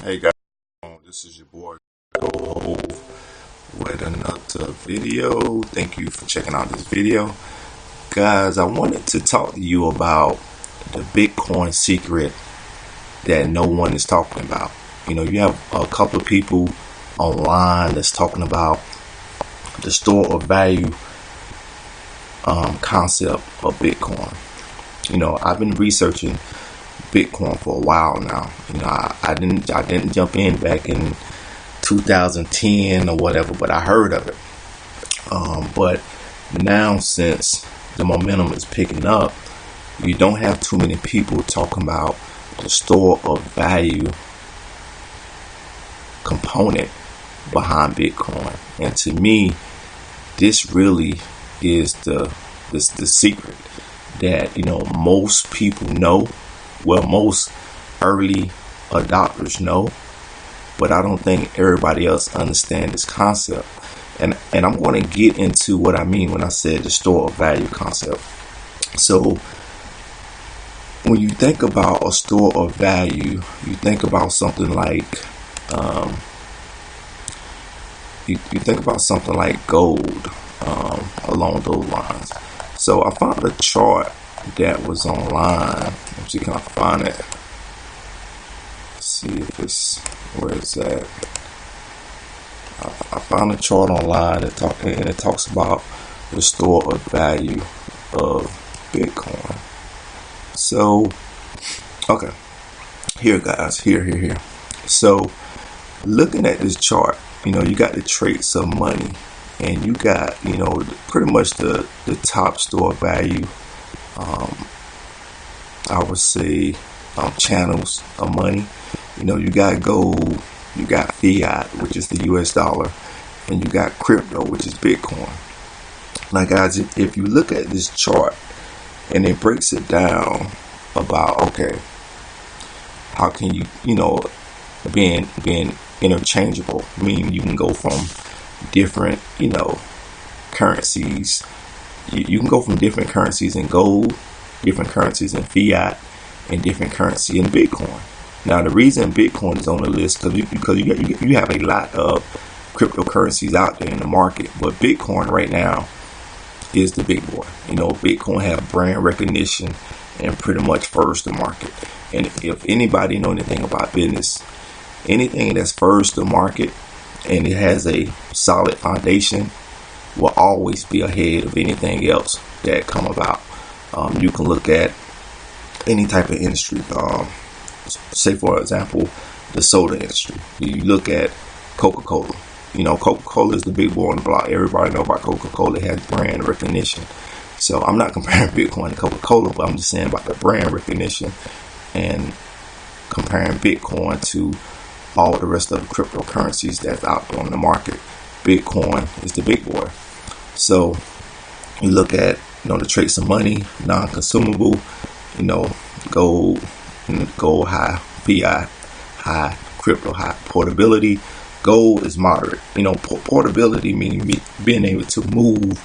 Hey guys, this is your boy C-Hov with another video. Thank you for checking out this video. Guys, I wanted to talk to you about the Bitcoin secret that no one is talking about. You know, you have a couple of people online that's talking about the store of value concept of Bitcoin. You know, I've been researching Bitcoin for a while now. You know, I didn't jump in back in 2010 or whatever, but I heard of it. But now, since the momentum is picking up, you don't have too many people talking about the store of value component behind Bitcoin. And to me, this really is the secret that, you know, most people know. Well, most early adopters know, but I don't think everybody else understands this concept. And I'm going to get into what I mean when I said the store of value concept. So when you think about a store of value, you think about something like you think about something like gold, along those lines. So I found a chart that was online. Let's see, can I find it? Let's see if it's where it's at. I found a chart online and it talks about the store of value of Bitcoin. So, okay, here guys, here. So, looking at this chart, you know, you got the traits of money, and you got, you know, pretty much the top store of value. I would say channels of money. You know, you got gold, you got fiat, which is the US dollar, and you got crypto, which is Bitcoin. Now guys, if you look at this chart and it breaks it down about, okay, how can you know, being interchangeable, meaning you can go from different, you know, currencies. You can go from different currencies in gold, different currencies in fiat, and different currency in Bitcoin. Now, the reason Bitcoin is on the list because you have a lot of cryptocurrencies out there in the market, but Bitcoin right now is the big boy. You know, Bitcoin have brand recognition and pretty much first to market. And if anybody know anything about business, anything that's first to market and it has a solid foundation will always be ahead of anything else that come about. You can look at any type of industry. Say, for example, the soda industry. You look at Coca-Cola. You know, Coca-Cola is the big boy on the block. Everybody know about Coca-Cola. It has brand recognition. So I'm not comparing Bitcoin to Coca-Cola, but I'm just saying about the brand recognition and comparing Bitcoin to all the rest of the cryptocurrencies that's out there on the market. Bitcoin is the big boy. So you look at, you know, the traits of money, non-consumable, you know, gold high, fiat high, crypto high. Portability, gold is moderate. You know, portability meaning being able to move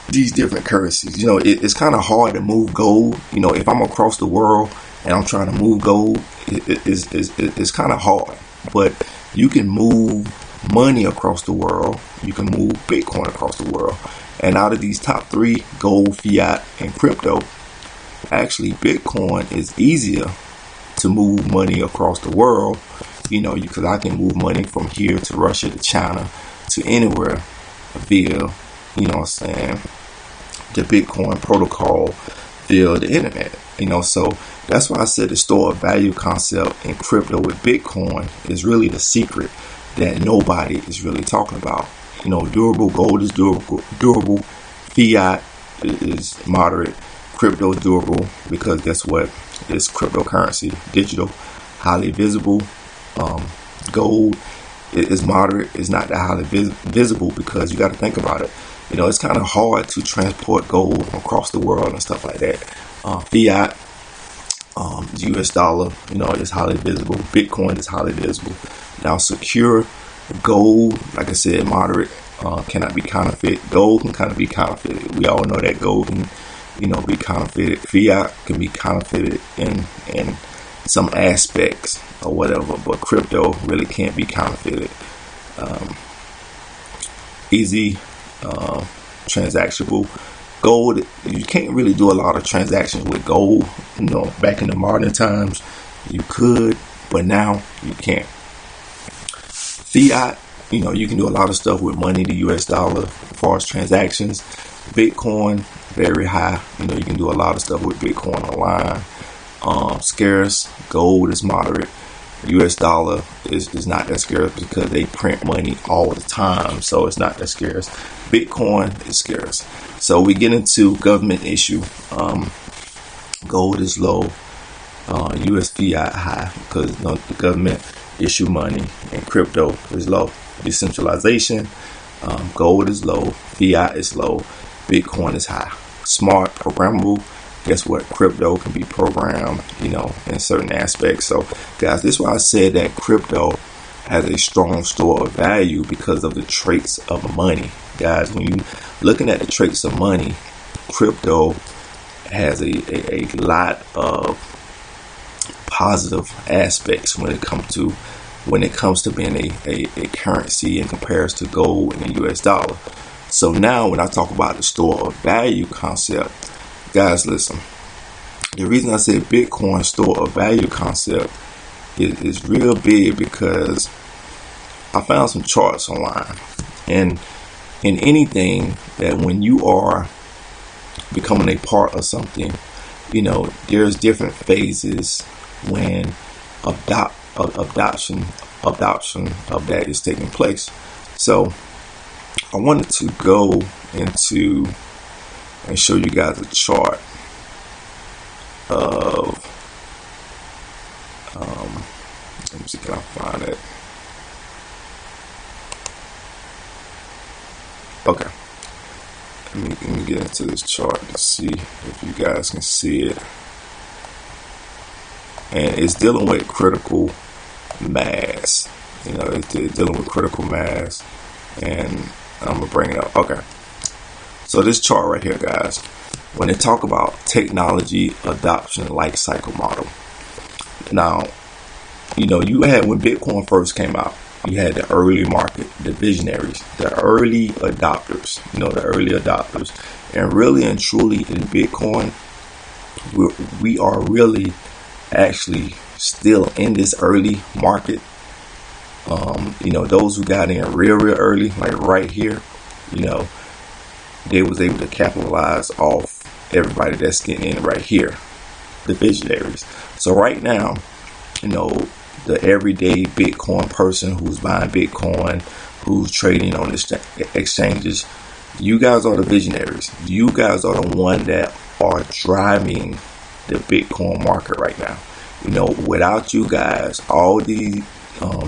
these different currencies. You know, it's kind of hard to move gold. You know, if I'm across the world and I'm trying to move gold, it's kind of hard. But you can move money across the world. You can move Bitcoin across the world. And out of these top three, gold, fiat, and crypto, actually Bitcoin is easier to move money across the world. You know, because I can move money from here to Russia to China to anywhere via, you know what I'm saying, the Bitcoin protocol via the internet. You know, so that's why I said the store of value concept in crypto with Bitcoin is really the secret that nobody is really talking about. You know, durable, gold is durable, fiat is moderate, crypto is durable because guess what? It's cryptocurrency, digital, highly visible. Gold is moderate, is not that highly visible because you got to think about it. You know, it's kind of hard to transport gold across the world and stuff like that. Fiat, US dollar, you know, is highly visible. Bitcoin is highly visible. Now, secure gold, like I said, moderate, cannot be counterfeit. Gold can kind of be counterfeited. We all know that gold can, you know, be counterfeited. Fiat can be counterfeited and some aspects or whatever, but crypto really can't be counterfeited. Easy, transactionable. Gold, you can't really do a lot of transactions with gold. Back in the modern times, you could, but now you can't. Fiat, you can do a lot of stuff with money, the US dollar, as far as transactions. Bitcoin, very high. You can do a lot of stuff with Bitcoin online. Scarce. Gold is moderate. US dollar is not that scarce because they print money all the time, so it's not that scarce. Bitcoin is scarce. So we get into government issue. Gold is low. US fiat high because the government issue money, and crypto is low. Decentralization. Gold is low. Fiat is low. Bitcoin is high. Smart, programmable. Guess what? Crypto can be programmed, in certain aspects. So, guys, this is why I said that crypto has a strong store of value because of the traits of money. Guys, when you're looking at the traits of money, crypto has a lot of positive aspects when it comes to being a currency in comparison to gold and the US dollar. So now when I talk about the store of value concept, guys, listen, the reason I say Bitcoin store of value concept is real big because I found some charts online, and in anything that when you are becoming a part of something, there's different phases when adoption of that is taking place. So I wanted to go into and show you guys a chart of let me see, can I find it? Okay, let me get into this chart to see if you guys can see it. And it's dealing with critical mass. It's dealing with critical mass, and I'm gonna bring it up. Okay, so this chart right here, guys, when they talk about technology adoption life cycle model. Now, you had, when Bitcoin first came out, you had the early market, the visionaries, the early adopters, and really and truly in Bitcoin, we are really actually still in this early market. Those who got in real early, like right here, they was able to capitalize off everybody that's getting in right here, the visionaries. So right now, the everyday Bitcoin person who's buying Bitcoin, who's trading on the exchanges, you guys are the visionaries. You guys are the one that are driving the Bitcoin market right now. Without you guys, all these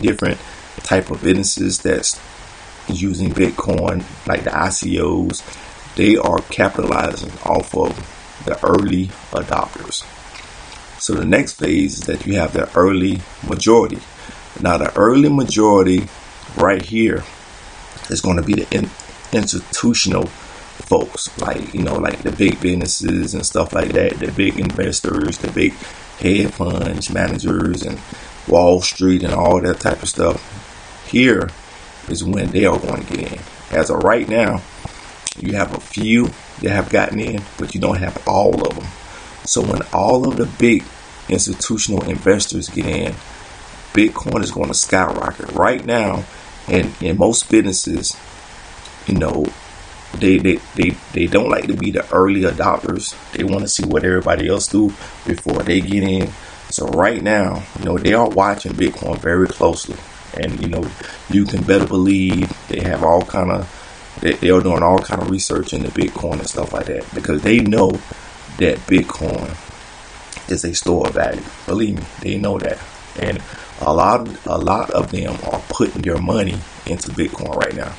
different type of businesses that's using Bitcoin, like the ICOs, they are capitalizing off of the early adopters. So the next phase is that you have the early majority. Now the early majority right here is going to be the institutional folks, like the big businesses and stuff like that, the big investors, the big hedge funds managers, and Wall Street and all that type of stuff. Here is when they are going to get in. As of right now, you have a few that have gotten in, but you don't have all of them. So when all of the big institutional investors get in, Bitcoin is going to skyrocket. Right now, and in most businesses, they don't like to be the early adopters. They want to see what everybody else do before they get in. So right now, they are watching Bitcoin very closely, and you can better believe they have all kind of, they are doing all kind of research into Bitcoin and stuff like that, because they know that Bitcoin is a store of value. Believe me, they know that, and a lot of them are putting their money into Bitcoin right now,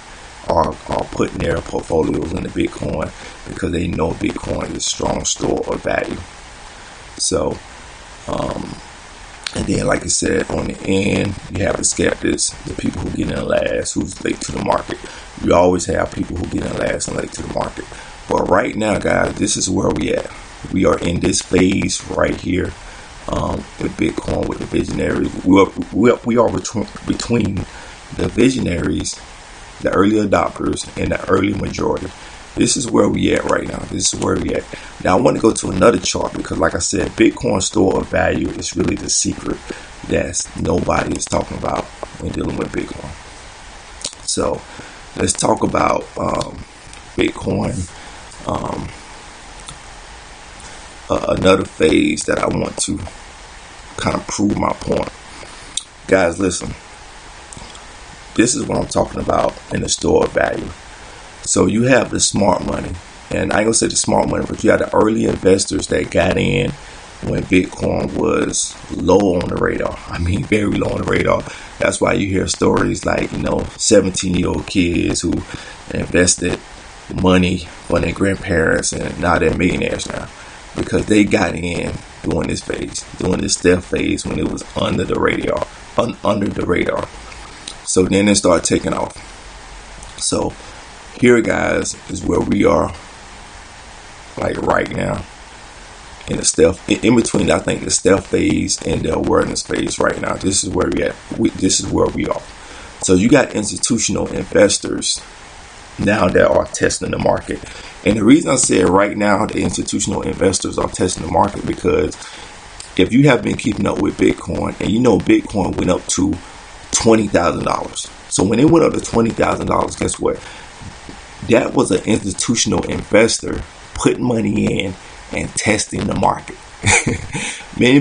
are putting their portfolios into Bitcoin because they know Bitcoin is a strong store of value. So, and then, like I said, on the end, you have the skeptics, the people who get in last, who's late to the market. You always have people who get in last and late to the market. But right now, guys, this is where we at. We are in this phase right here with Bitcoin, with the visionaries. We are between the visionaries, the early adopters, and the early majority. This is where we at right now. This is where we at. Now I want to go to another chart because, like I said, Bitcoin store of value is really the secret that nobody is talking about when dealing with Bitcoin. So let's talk about Bitcoin. Another phase that I want to kind of prove my point. Guys, listen. This is what I'm talking about in the store of value. So you have the smart money, and I ain't gonna say the smart money, but you have the early investors that got in when Bitcoin was low on the radar. I mean, very low on the radar. That's why you hear stories like, 17-year-old kids who invested money from their grandparents and now they're millionaires now because they got in during this phase, during this stealth phase when it was under the radar. So then it started taking off. So here, guys, is where we are, like right now, in the stealth, in between, I think, the stealth phase and the awareness phase right now. This is where we at. This is where we are. So you got institutional investors now that are testing the market. And the reason I said right now the institutional investors are testing the market, because if you have been keeping up with Bitcoin, and Bitcoin went up to $20,000. So when it went up to $20,000, guess what? That was an institutional investor putting money in and testing the market. Many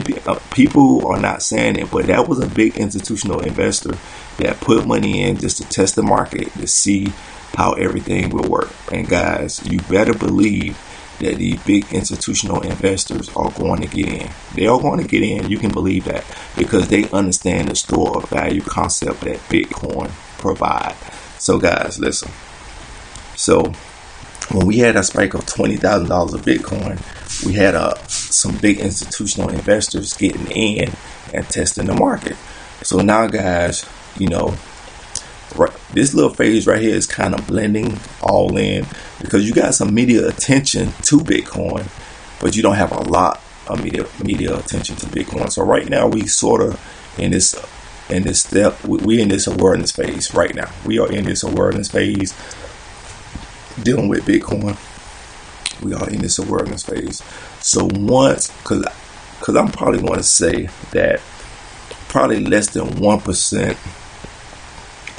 people are not saying it, but that was a big institutional investor that put money in just to test the market to see how everything will work. And guys, you better believe that these big institutional investors are going to get in. They are going to get in. You can believe that, because they understand the store of value concept that Bitcoin provide. So guys, listen. So when we had a spike of $20,000 of Bitcoin, we had some big institutional investors getting in and testing the market. So now, guys, this little phase right here is kind of blending all in, because you got some media attention to Bitcoin, but you don't have a lot of media attention to Bitcoin. So right now we sort of in this step, we in this awareness phase right now. We are in this awareness phase dealing with Bitcoin. We are in this awareness phase. So once, because I'm probably going to say that probably less than 1%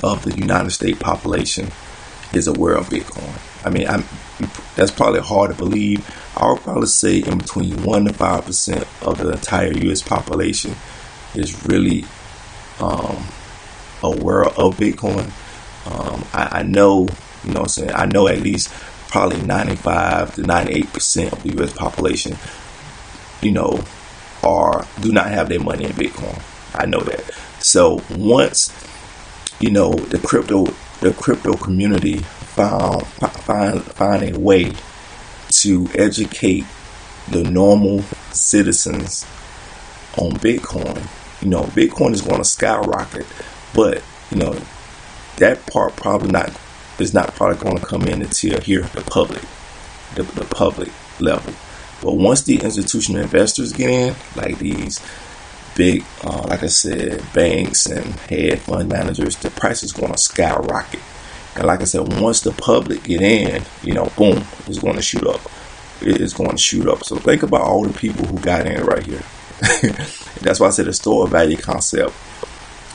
of the United States population is aware of Bitcoin. I mean, that's probably hard to believe. I would probably say in between 1 to 5% of the entire U.S. population is really aware of Bitcoin. I know, I know at least probably 95 to 98% of the U.S. population, do not have their money in Bitcoin. I know that. So once the crypto community find a way to educate the normal citizens on Bitcoin, Bitcoin is going to skyrocket. But that part is not probably going to come in until here the public level. But once the institutional investors get in, like these big, like I said, banks and hedge fund managers, the price is going to skyrocket. And like I said, once the public get in, boom, it's going to shoot up. It is going to shoot up. So think about all the people who got in right here. That's why I said the store of value concept.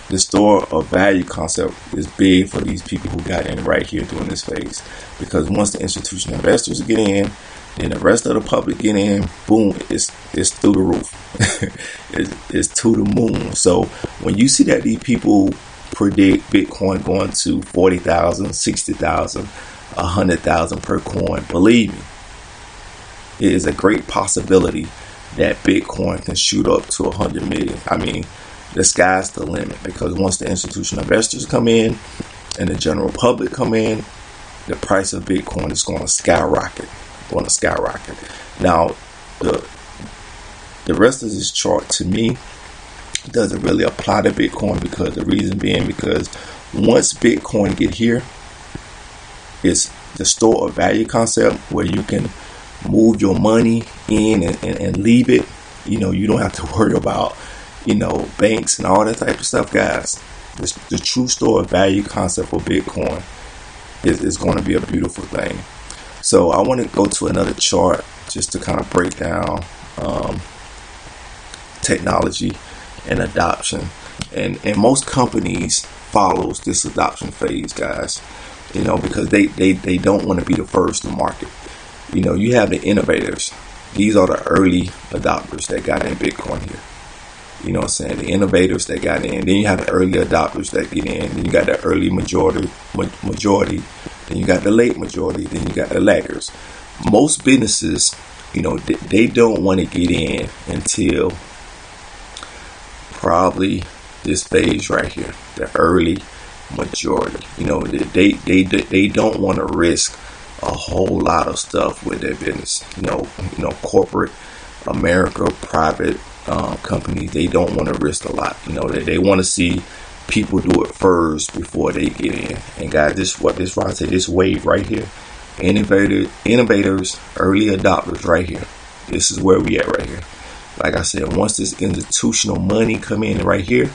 The store of value concept is big for these people who got in right here during this phase. Because once the institutional investors get in, then the rest of the public get in, boom, it's through the roof. it's to the moon. So when you see that these people predict Bitcoin going to 40,000, 60,000, 100,000 per coin, believe me, it is a great possibility that Bitcoin can shoot up to 100 million. I mean, the sky's the limit, because once the institutional investors come in and the general public come in, the price of Bitcoin is going to skyrocket. Now, the rest of this chart to me doesn't really apply to Bitcoin, because the reason being, because once Bitcoin get here, it's the store of value concept where you can move your money in and leave it You don't have to worry about, banks and all that type of stuff, guys. The true store of value concept for Bitcoin is going to be a beautiful thing. So I want to go to another chart just to kind of break down technology and adoption. And most companies follows this adoption phase, guys, because they don't want to be the first to market. You have the innovators. These are the early adopters that got in Bitcoin here. You know what I'm saying? The innovators that got in. Then you have the early adopters that get in. Then you got the early majority. Then you got the late majority. Then you got the laggers. Most businesses, they don't want to get in until probably this phase right here, the early majority. They don't want to risk a whole lot of stuff with their business. Corporate America, private companies, they don't want to risk a lot. They want to see people do it first before they get in. And guys, this wave right here, innovators, early adopters right here. This is where we at right here. Like I said, once this institutional money come in right here,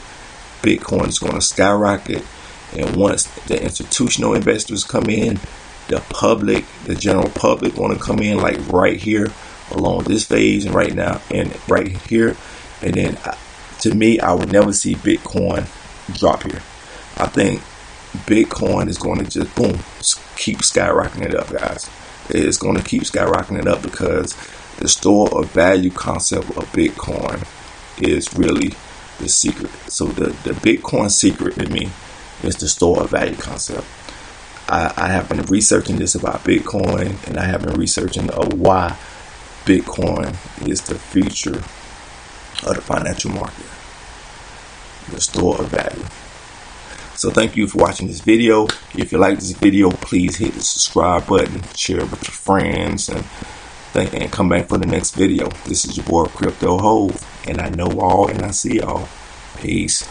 Bitcoin is going to skyrocket. And once the institutional investors come in, the general public want to come in like right here along this phase and right now and right here. And then to me, I would never see Bitcoin drop here. I think Bitcoin is going to just keep skyrocketing it up, guys. It's going to keep skyrocketing it up because the store of value concept of Bitcoin is really the secret. So the Bitcoin secret to me is the store of value concept. I have been researching this about Bitcoin, and I have been researching why Bitcoin is the future of the financial market, the store of value. So thank you for watching this video. If you like this video, please hit the subscribe button, share it with your friends, and come back for the next video. This is your boy C-Hov, and I know all and I see all. Peace.